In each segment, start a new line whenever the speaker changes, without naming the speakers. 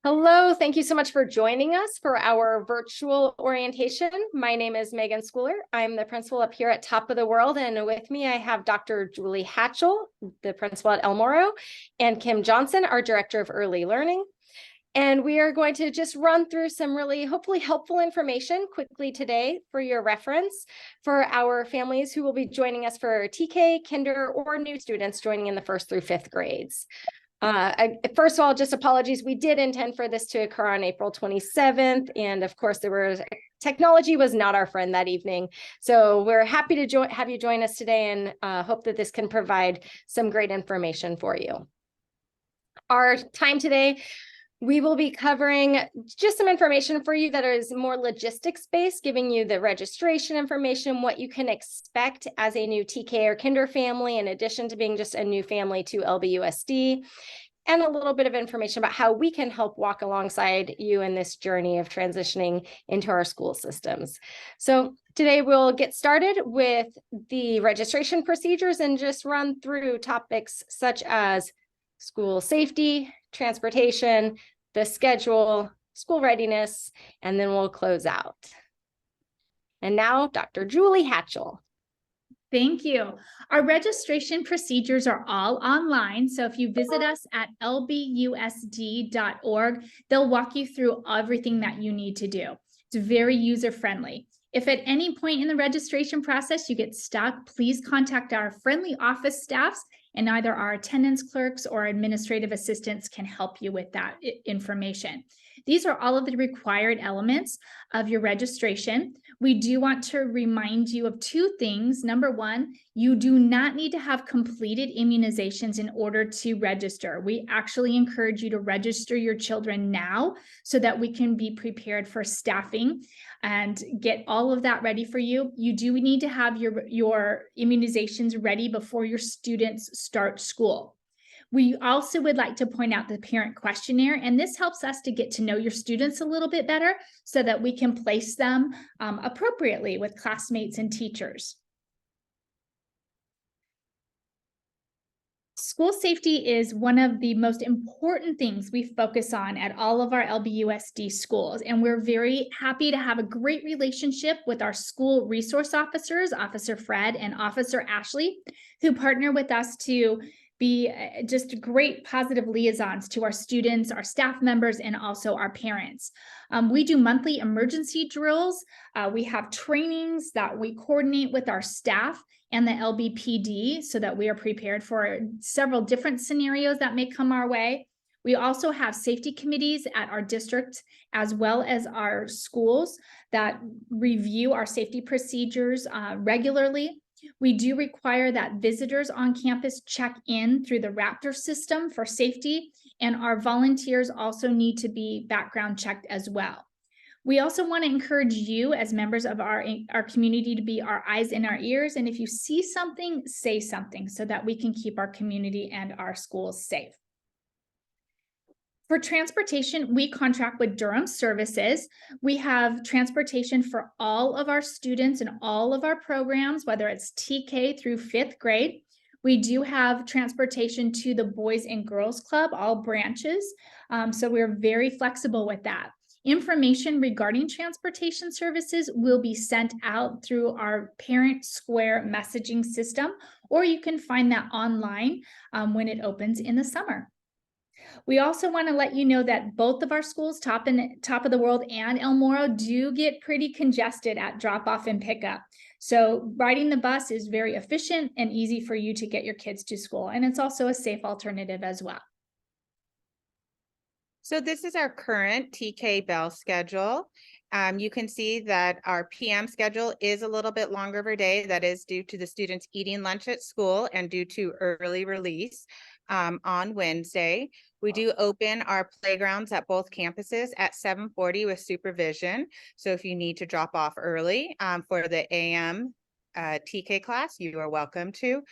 Hello, thank you so much for joining us for our virtual orientation. My name is Megan Schooler. I'm the principal up here at Top of the World, and with me I have Dr. Julie Hatchell, the principal at El Moro, and Kim Johnson, our director of early learning. And we are going to just run through some really hopefully helpful information quickly today for your reference for our families who will be joining us for TK, kinder, or new students joining in the 1st through 5th grades. First of all, just apologies. We did intend for this to occur on April 27th. And of course, technology was not our friend that evening. So we're happy to have you join us today and hope that this can provide some great information for you. Our time today, we will be covering just some information for you that is more logistics based, giving you the registration information, what you can expect as a new TK or kinder family, in addition to being just a new family to LBUSD, and a little bit of information about how we can help walk alongside you in this journey of transitioning into our school systems. So today we'll get started with the registration procedures and just run through topics such as school safety, transportation, the schedule, school readiness, and then we'll close out. And now, Dr. Julie Hatchell.
Thank you. Our registration procedures are all online. So if you visit us at lbusd.org, they'll walk you through everything that you need to do. It's very user-friendly. If at any point in the registration process you get stuck, please contact our friendly office staffs, and either our attendance clerks or administrative assistants can help you with that information. These are all of the required elements of your registration. We do want to remind you of two things. Number one, you do not need to have completed immunizations in order to register. We actually encourage you to register your children now so that we can be prepared for staffing and get all of that ready for you. You do need to have your immunizations ready before your students start school. We also would like to point out the parent questionnaire, and this helps us to get to know your students a little bit better so that we can place them appropriately with classmates and teachers. School safety is one of the most important things we focus on at all of our LBUSD schools, and we're very happy to have a great relationship with our school resource officers, Officer Fred and Officer Ashley, who partner with us to be just great positive liaisons to our students, our staff members, and also our parents. We do monthly emergency drills. We have trainings that we coordinate with our staff and the LBPD so that we are prepared for several different scenarios that may come our way. We also have safety committees at our district as well as our schools that review our safety procedures regularly. We do require that visitors on campus check in through the Raptor system for safety, and our volunteers also need to be background checked as well. We also want to encourage you as members of our community to be our eyes and our ears, and if you see something, say something so that we can keep our community and our schools safe. For transportation, we contract with Durham Services. We have transportation for all of our students and all of our programs, whether it's TK through 5th grade. We do have transportation to the Boys and Girls Club, all branches. So we're very flexible with that. Information regarding transportation services will be sent out through our Parent Square messaging system, or you can find that online when it opens in the summer. We also want to let you know that both of our schools, Top of the World and El Moro, do get pretty congested at drop-off and pickup. So riding the bus is very efficient and easy for you to get your kids to school, and it's also a safe alternative as well.
So this is our current TK bell schedule. You can see that our PM schedule is a little bit longer of a day. That is due to the students eating lunch at school and due to early release on Wednesday. We do open our playgrounds at both campuses at 7:40 with supervision. So if you need to drop off early for the AM TK class, you are welcome to.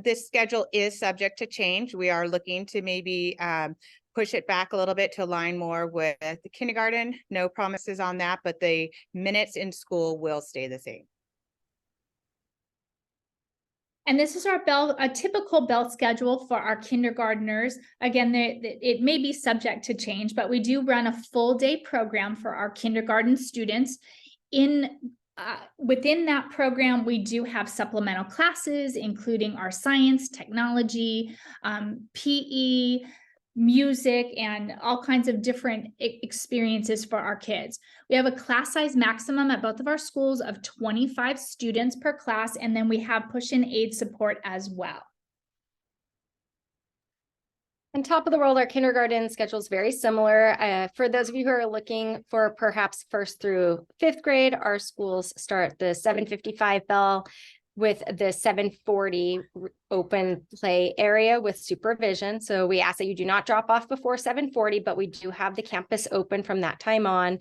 This schedule is subject to change. We are looking to maybe push it back a little bit to align more with the kindergarten. No promises on that, but the minutes in school will stay the same.
And this is a typical bell schedule for our kindergartners. Again, it may be subject to change, but we do run a full day program for our kindergarten students. Within that program, we do have supplemental classes, including our science, technology, PE, music, and all kinds of different experiences for our kids. We have a class size maximum at both of our schools of 25 students per class, and then we have push and aid support as well.
On top of the world, our kindergarten schedule is very similar. For those of you who are looking for perhaps 1st through 5th grade, our schools start the 7:55 bell with the 7:40 open play area with supervision. So we ask that you do not drop off before 7:40, but we do have the campus open from that time on.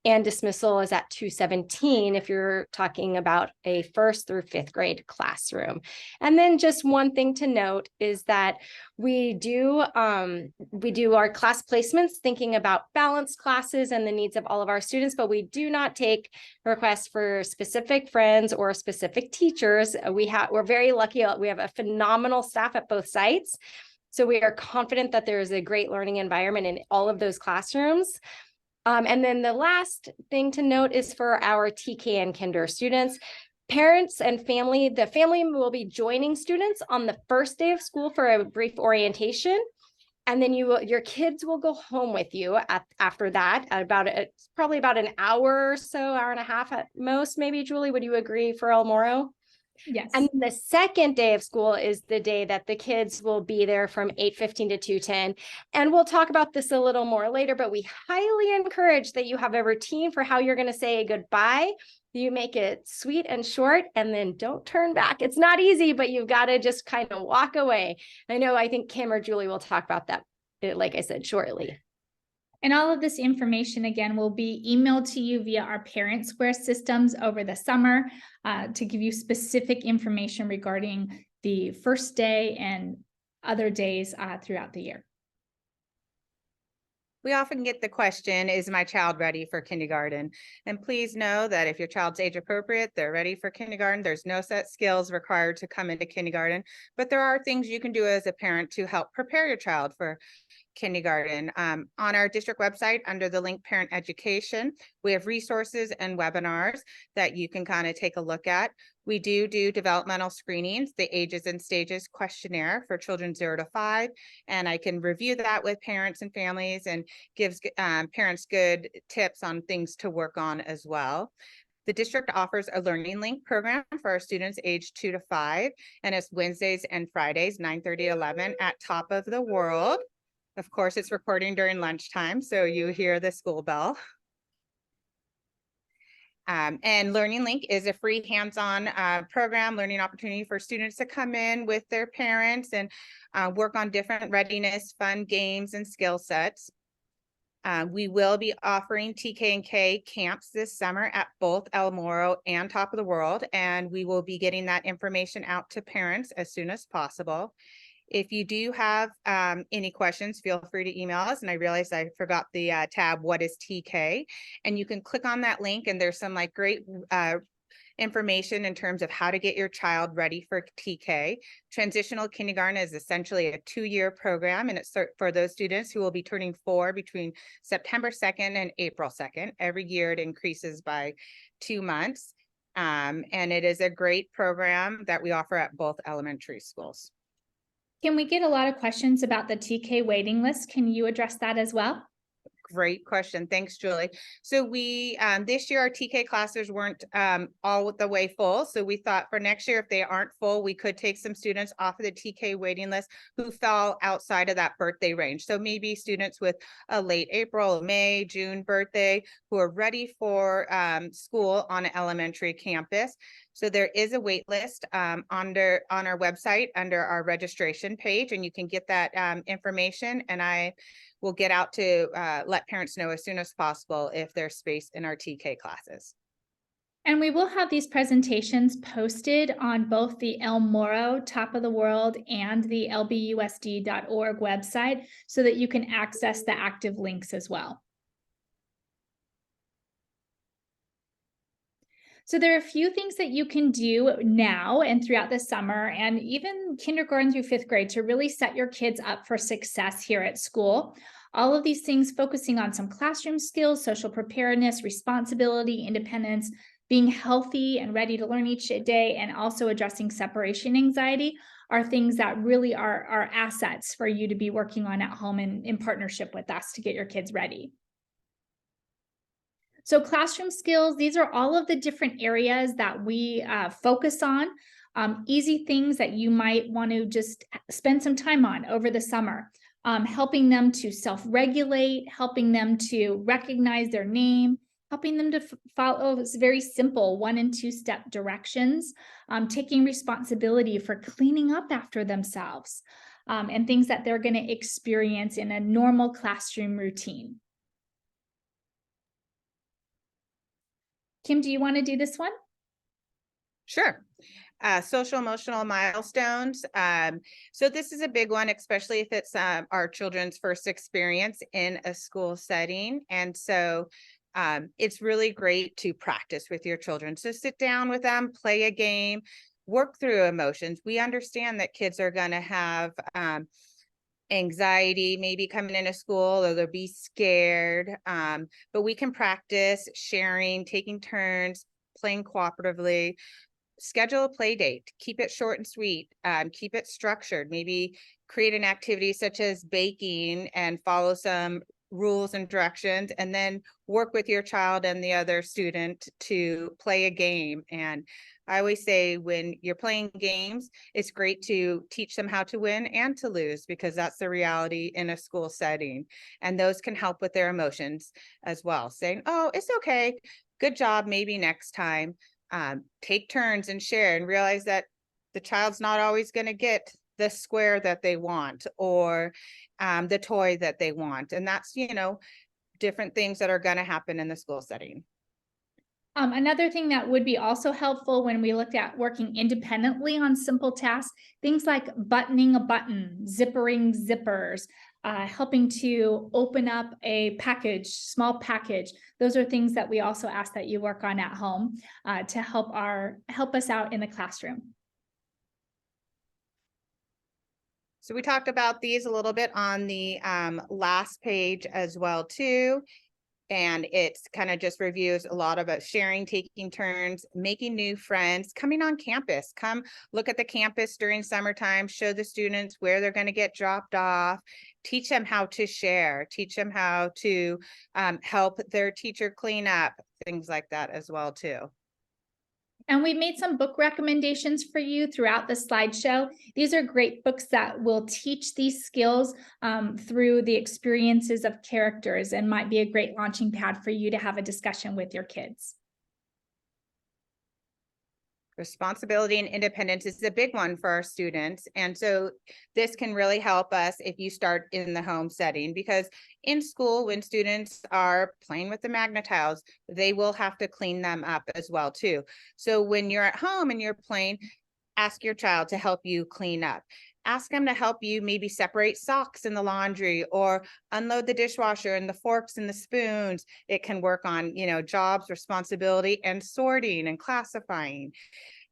And dismissal is at 2:17 if you're talking about a 1st through 5th grade classroom. And then just one thing to note is that we do our class placements thinking about balanced classes and the needs of all of our students, but we do not take requests for specific friends or specific teachers. We're very lucky. We have a phenomenal staff at both sites. So we are confident that there is a great learning environment in all of those classrooms. And then the last thing to note is for our TK and Kinder students, parents and family, the family will be joining students on the first day of school for a brief orientation. And then your kids will go home with you after that at probably about an hour or so, hour and a half at most, maybe. Julie, would you agree for El Moro?
Yes.
And the second day of school is the day that the kids will be there from 8:15 to 2:10. And we'll talk about this a little more later, but we highly encourage that you have a routine for how you're going to say goodbye. You make it sweet and short, and then don't turn back. It's not easy, but you've got to just kind of walk away. I think Kim or Julie will talk about that, like I said, shortly.
And all of this information, again, will be emailed to you via our Parent Square systems over the summer to give you specific information regarding the first day and other days throughout the year.
We often get the question, is my child ready for kindergarten? And please know that if your child's age appropriate, they're ready for kindergarten. There's no set skills required to come into kindergarten, but there are things you can do as a parent to help prepare your child for kindergarten. On our district website, under the link Parent Education, we have resources and webinars that you can kind of take a look at. We do developmental screenings, the Ages and Stages questionnaire for children 0 to 5, and I can review that with parents and families and gives parents good tips on things to work on as well. The district offers a Learning Link program for our students aged 2 to 5, and it's Wednesdays and Fridays, 9:30, 11 at Top of the World. Of course, it's recording during lunchtime, so you hear the school bell. And Learning Link is a free hands-on program, learning opportunity for students to come in with their parents and work on different readiness, fun games, and skill sets. We will be offering TK and K camps this summer at both El Moro and Top of the World, and we will be getting that information out to parents as soon as possible. If you do have any questions, feel free to email us. And I realized I forgot the tab, what is TK? And you can click on that link and there's some great information in terms of how to get your child ready for TK. Transitional kindergarten is essentially a 2-year program, and it's for those students who will be turning 4 between September 2nd and April 2nd. Every year it increases by 2 months. And it is a great program that we offer at both elementary schools.
Can we get a lot of questions about the TK waiting list? Can you address that as well?
Great question. Thanks, Julie. So we, this year, our TK classes weren't all the way full. So we thought for next year, if they aren't full, we could take some students off of the TK waiting list who fell outside of that birthday range. So maybe students with a late April, May, June birthday who are ready for school on an elementary campus. So there is a wait list on our website under our registration page, and you can get that information, and I will get out to let parents know as soon as possible if there's space in our TK classes.
And we will have these presentations posted on both the El Moro, Top of the World, and the lbusd.org website so that you can access the active links as well. So there are a few things that you can do now and throughout the summer and even kindergarten through fifth grade to really set your kids up for success here at school. All of these things focusing on some classroom skills, social preparedness, responsibility, independence, being healthy and ready to learn each day, and also addressing separation anxiety are things that really are assets for you to be working on at home and in partnership with us to get your kids ready. So classroom skills, these are all of the different areas that we focus on, easy things that you might want to just spend some time on over the summer, helping them to self-regulate, helping them to recognize their name, helping them to follow very simple 1 and 2 step directions, taking responsibility for cleaning up after themselves, and things that they're going to experience in a normal classroom routine. Kim, do you want to do this one?
Sure. Social emotional milestones. So this is a big one, especially if it's our children's first experience in a school setting. And so it's really great to practice with your children. So sit down with them, play a game, work through emotions. We understand that kids are going to have anxiety maybe coming into school, or they'll be scared, but we can practice sharing, taking turns, playing cooperatively. Schedule a play date, keep it short and sweet, keep it structured, maybe create an activity such as baking and follow some rules and directions, and then work with your child and the other student to play a game. And I always say when you're playing games, it's great to teach them how to win and to lose, because that's the reality in a school setting. And those can help with their emotions as well. Saying, oh, it's okay, good job, maybe next time. Take turns and share, and realize that the child's not always going to get the square that they want, or the toy that they want. And that's, different things that are going to happen in the school setting.
Another thing that would be also helpful when we looked at working independently on simple tasks, things like buttoning a button, zippering zippers, helping to open up a package, small package. Those are things that we also ask that you work on at home to help us out in the classroom.
So we talked about these a little bit on the last page as well too. And it's kind of just reviews a lot about sharing, taking turns, making new friends, coming on campus. Come look at the campus during summertime, show the students where they're going to get dropped off, teach them how to share, teach them how to help their teacher clean up, things like that as well too.
And we made some book recommendations for you throughout the slideshow. These are great books that will teach these skills through the experiences of characters, and might be a great launching pad for you to have a discussion with your kids.
Responsibility and independence is a big one for our students. And so this can really help us if you start in the home setting, because in school, when students are playing with the magnet tiles, they will have to clean them up as well too. So when you're at home and you're playing, ask your child to help you clean up. Ask them to help you maybe separate socks in the laundry, or unload the dishwasher and the forks and the spoons. It can work on, jobs, responsibility, and sorting and classifying.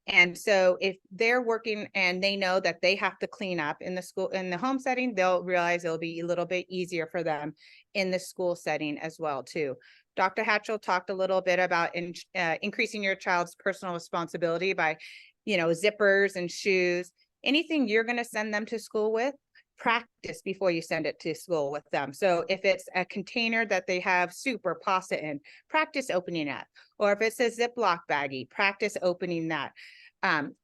And so if they're working and they know that they have to clean up in the school, in the home setting, they'll realize it'll be a little bit easier for them in the school setting as well too. Dr. Hatchell talked a little bit about increasing your child's personal responsibility by, zippers and shoes. Anything you're going to send them to school with, practice before you send it to school with them. So if it's a container that they have soup or pasta in, practice opening it. Or if it's a Ziploc baggie, practice opening that.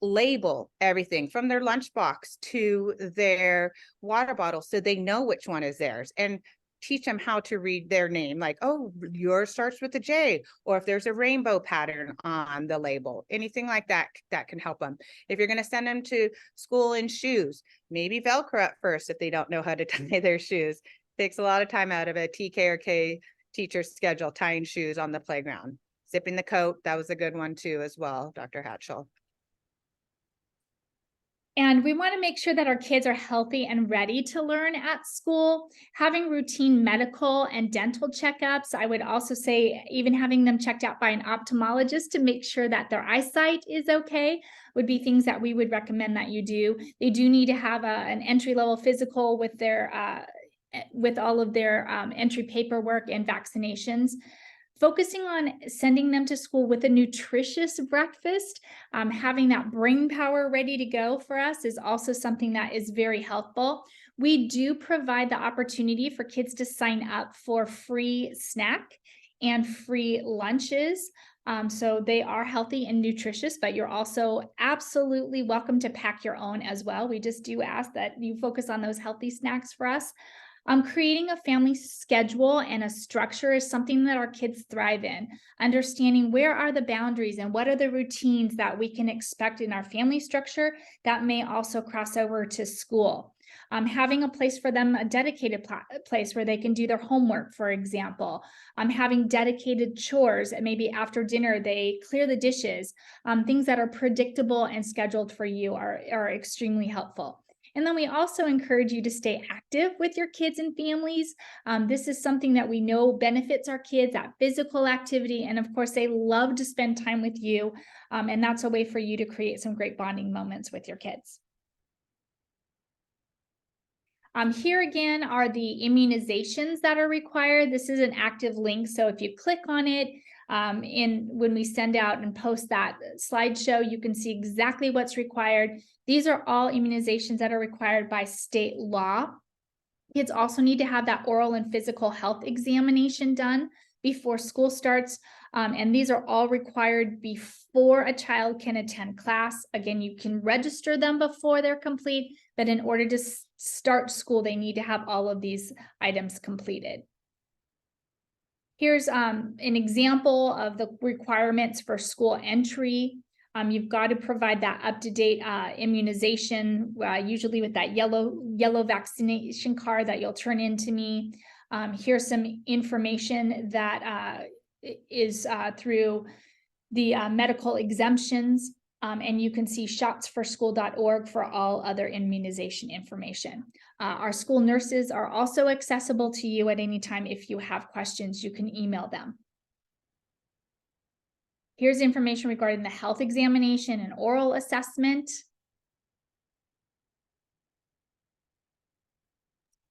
Label everything from their lunchbox to their water bottle so they know which one is theirs, and teach them how to read their name. Like, oh, yours starts with a J, or if there's a rainbow pattern on the label, anything like that, that can help them. If you're going to send them to school in shoes, maybe Velcro at first if they don't know how to tie their shoes. Takes a lot of time out of a TK or K teacher's schedule, tying shoes on the playground. Zipping the coat, that was a good one too as well, Dr. Hatchell.
And we want to make sure that our kids are healthy and ready to learn at school. Having routine medical and dental checkups. I would also say even having them checked out by an ophthalmologist to make sure that their eyesight is okay would be things that we would recommend that you do. They do need to have an entry-level physical with their with all of their entry paperwork and vaccinations. Focusing on sending them to school with a nutritious breakfast, having that brain power ready to go for us is also something that is very helpful. We do provide the opportunity for kids to sign up for free snack and free lunches. So they are healthy and nutritious, but you're also absolutely welcome to pack your own as well. We just do ask that you focus on those healthy snacks for us. Creating a family schedule and a structure is something that our kids thrive in. Understanding where are the boundaries and what are the routines that we can expect in our family structure that may also cross over to school. Having a place for them, a dedicated place where they can do their homework, for example. Having dedicated chores, and maybe after dinner they clear the dishes. Things that are predictable and scheduled for you are extremely helpful. And then we also encourage you to stay active with your kids and families. This is something that we know benefits our kids, that physical activity. And of course, they love to spend time with you. And that's a way for you to create some great bonding moments with your kids. Here again are the immunizations that are required. This is an active link. So if you click on it, when we send out and post that slideshow, you can see exactly what's required. These are all immunizations that are required by state law. Kids also need to have that oral and physical health examination done before school starts. And these are all required before a child can attend class. Again, you can register them before they're complete, but in order to start school, they need to have all of these items completed. Here's an example of the requirements for school entry. You've got to provide that up-to-date immunization, usually with that yellow vaccination card that you'll turn in to me. Here's some information that is through the medical exemptions. And you can see shotsforschool.org for all other immunization information. Our school nurses are also accessible to you at any time. If you have questions, you can email them. Here's information regarding the health examination and oral assessment.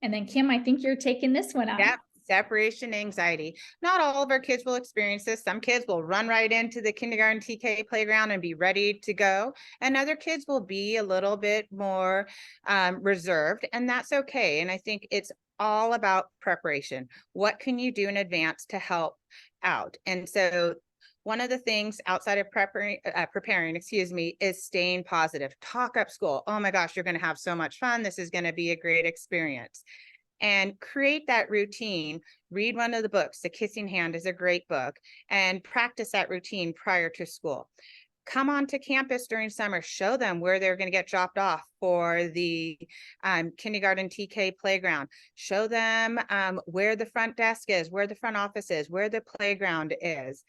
And then Kim, I think you're taking this one on.
Yep. Separation anxiety. Not all of our kids will experience this. Some kids will run right into the kindergarten TK playground and be ready to go. And other kids will be a little bit more reserved, and that's okay. And I think it's all about preparation. What can you do in advance to help out? And so one of the things outside of preparing, is staying positive. Talk up school. Oh my gosh, you're going to have so much fun. This is going to be a great experience. And create that routine. Read one of the books. The Kissing Hand is a great book, and practice that routine prior to school. Come onto campus during summer. Show them where they're going to get dropped off for the kindergarten TK playground. Show them where the front desk is, where the front office is, where the playground is.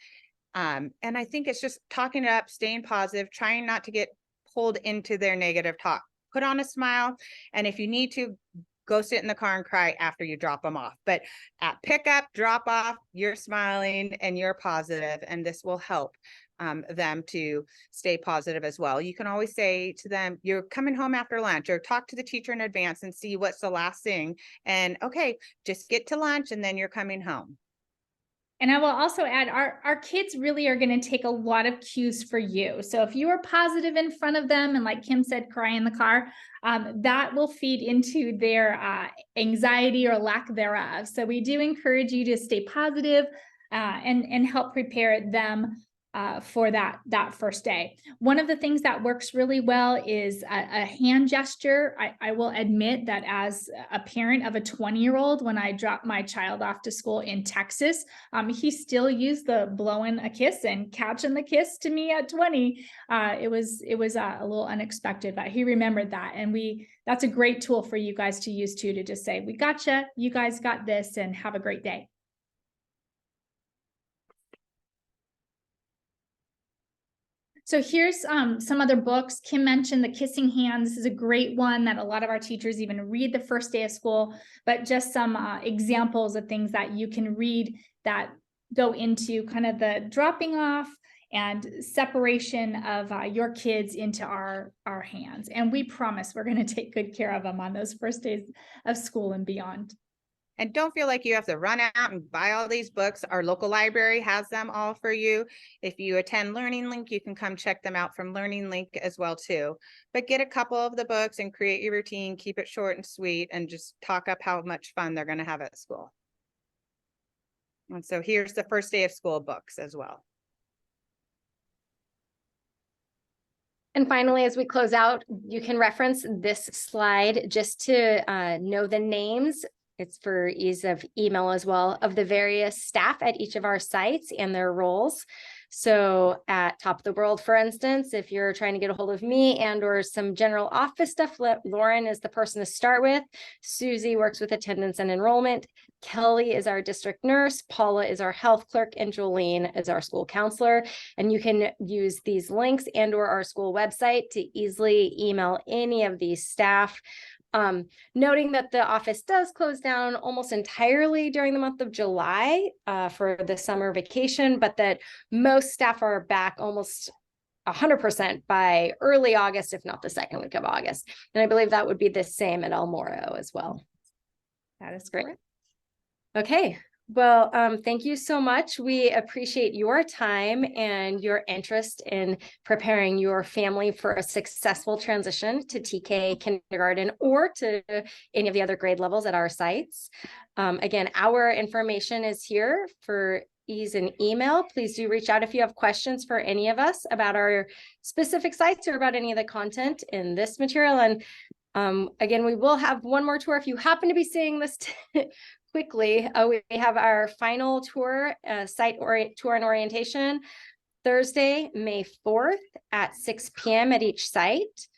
And I think it's just talking it up, staying positive, trying not to get pulled into their negative talk. Put on a smile, and if you need to, go sit in the car and cry after you drop them off. But at pickup, drop off, you're smiling and you're positive, and this will help them to stay positive as well. You can always say to them, you're coming home after lunch, or talk to the teacher in advance and see what's the last thing. And okay, just get to lunch and then you're coming home.
And I will also add, our kids really are going to take a lot of cues for you. So if you are positive in front of them, and like Kim said, cry in the car, that will feed into their anxiety or lack thereof. So we do encourage you to stay positive and help prepare them for that first day. One of the things that works really well is a hand gesture. I will admit that as a parent of a 20-year-old, when I dropped my child off to school in Texas, he still used the blowing a kiss and catching the kiss to me at 20. It was a little unexpected, but he remembered that. And that's a great tool for you guys to use too, to just say, we gotcha, you guys got this, and have a great day. So here's some other books. Kim mentioned The Kissing Hand. This is a great one that a lot of our teachers even read the first day of school, but just some examples of things that you can read that go into kind of the dropping off and separation of your kids into our hands. And we promise we're going to take good care of them on those first days of school and beyond.
And don't feel like you have to run out and buy all these books. Our local library has them all for you. If you attend Learning Link, you can come check them out from Learning Link as well too. But get a couple of the books and create your routine, keep it short and sweet, and just talk up how much fun they're going to have at school. And so here's the first day of school books as well.
And finally, as we close out, you can reference this slide just to know the names. It's for ease of email as well, of the various staff at each of our sites and their roles. So at Top of the World, for instance, if you're trying to get a hold of me and or some general office stuff, Lauren is the person to start with. Susie works with attendance and enrollment. Kelly is our district nurse. Paula is our health clerk, and Jolene is our school counselor. And you can use these links and or our school website to easily email any of these staff. Noting that the office does close down almost entirely during the month of July for the summer vacation, but that most staff are back almost 100% by early August, if not the second week of August. And I believe that would be the same at El Moro as well.
That is
Great.
correct.
Okay. Well, thank you so much. We appreciate your time and your interest in preparing your family for a successful transition to TK kindergarten or to any of the other grade levels at our sites. Again, our information is here for ease and email. Please do reach out if you have questions for any of us about our specific sites or about any of the content in this material. And again, we will have one more tour if you happen to be seeing this quickly. We have our final tour, tour and orientation Thursday, May 4th at 6 p.m. at each site.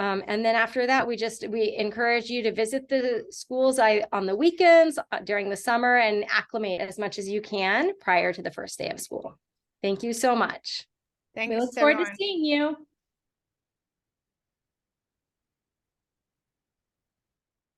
And then after that, we encourage you to visit the schools on the weekends during the summer and acclimate as much as you can prior to the first day of school. Thank you so much.
Thanks,
We look forward to
everyone.
seeing you.